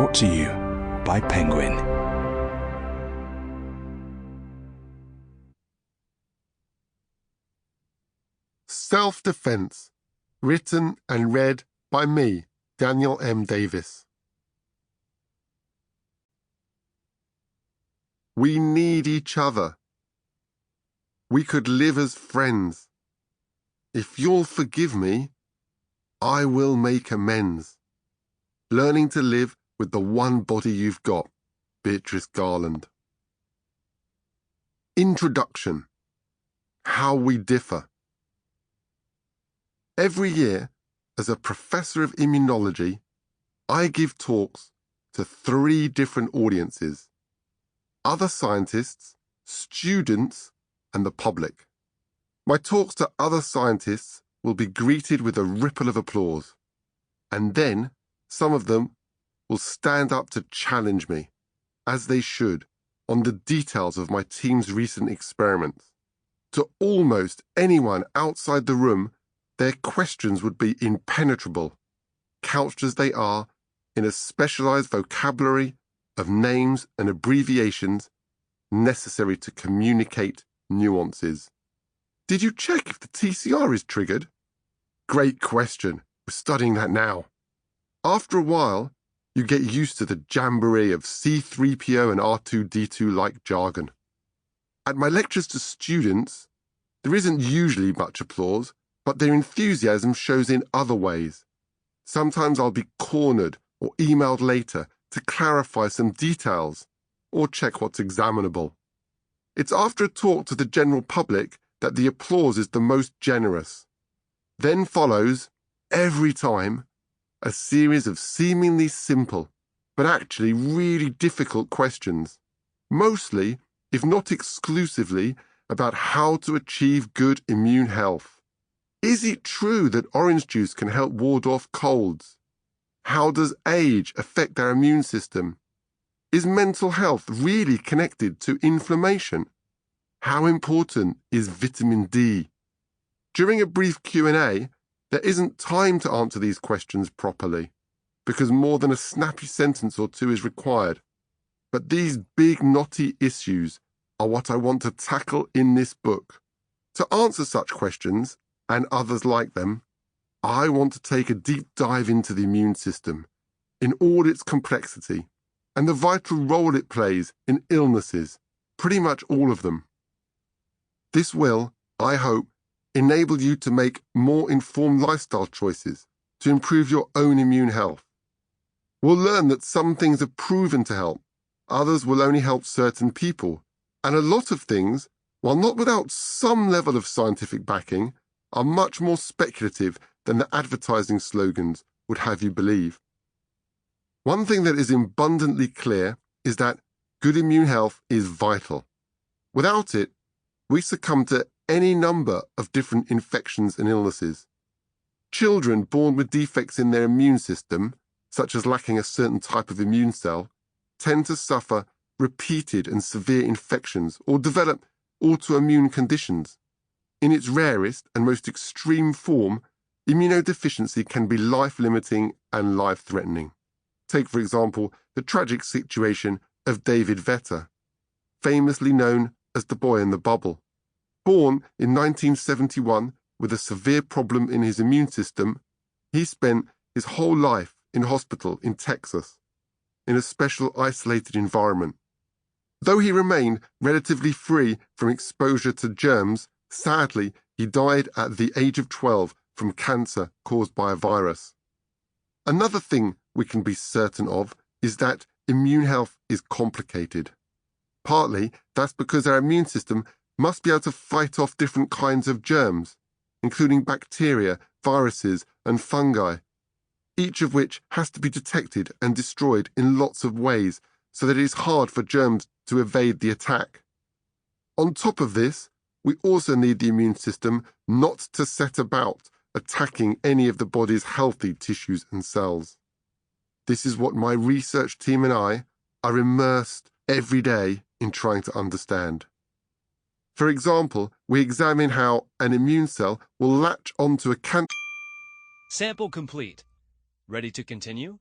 Brought to you by Penguin. Self-Defense, written and read by me, Daniel M. Davis. We need each other. We could live as friends. If you'll forgive me, I will make amends. Learning to live with the one body you've got. Beatrice Garland. Introduction. How we differ. Every year, as a professor of immunology, I give talks to 3 different audiences: other scientists, students, and the public. My talks to other scientists will be greeted with a ripple of applause, and then some of them will stand up to challenge me, as they should, on the details of my team's recent experiments. To almost anyone outside the room, their questions would be impenetrable, couched as they are in a specialized vocabulary of names and abbreviations necessary to communicate nuances. Did you check if the TCR is triggered? Great question. We're studying that now. After a while, you get used to the jamboree of C3PO and R2D2-like jargon. At my lectures to students, there isn't usually much applause, but their enthusiasm shows in other ways. Sometimes I'll be cornered or emailed later to clarify some details or check what's examinable. It's after a talk to the general public that the applause is the most generous. Then follows, every time, a series of seemingly simple, but actually really difficult questions, mostly, if not exclusively, about how to achieve good immune health. Is it true that orange juice can help ward off colds? How does age affect our immune system? Is mental health really connected to inflammation? How important is vitamin D? During a brief Q&A, there isn't time to answer these questions properly, because more than a snappy sentence or two is required. But these big knotty issues are what I want to tackle in this book. To answer such questions, and others like them, I want to take a deep dive into the immune system, in all its complexity, and the vital role it plays in illnesses, pretty much all of them. This will, I hope, enable you to make more informed lifestyle choices to improve your own immune health. We'll learn that some things are proven to help, others will only help certain people, and a lot of things, while not without some level of scientific backing, are much more speculative than the advertising slogans would have you believe. One thing that is abundantly clear is that good immune health is vital. Without it, we succumb to any number of different infections and illnesses. Children born with defects in their immune system, such as lacking a certain type of immune cell, tend to suffer repeated and severe infections or develop autoimmune conditions. In its rarest and most extreme form, immunodeficiency can be life-limiting and life-threatening. Take, for example, the tragic situation of David Vetter, famously known as the boy in the bubble. Born in 1971 with a severe problem in his immune system, he spent his whole life in hospital in Texas, in a special isolated environment. Though he remained relatively free from exposure to germs, sadly, he died at the age of 12 from cancer caused by a virus. Another thing we can be certain of is that immune health is complicated. Partly, that's because our immune system must be able to fight off different kinds of germs, including bacteria, viruses, and fungi, each of which has to be detected and destroyed in lots of ways so that it is hard for germs to evade the attack. On top of this, we also need the immune system not to set about attacking any of the body's healthy tissues and cells. This is what my research team and I are immersed every day in trying to understand. For example, we examine how an immune cell will latch onto a cancer. Sample complete. Ready to continue?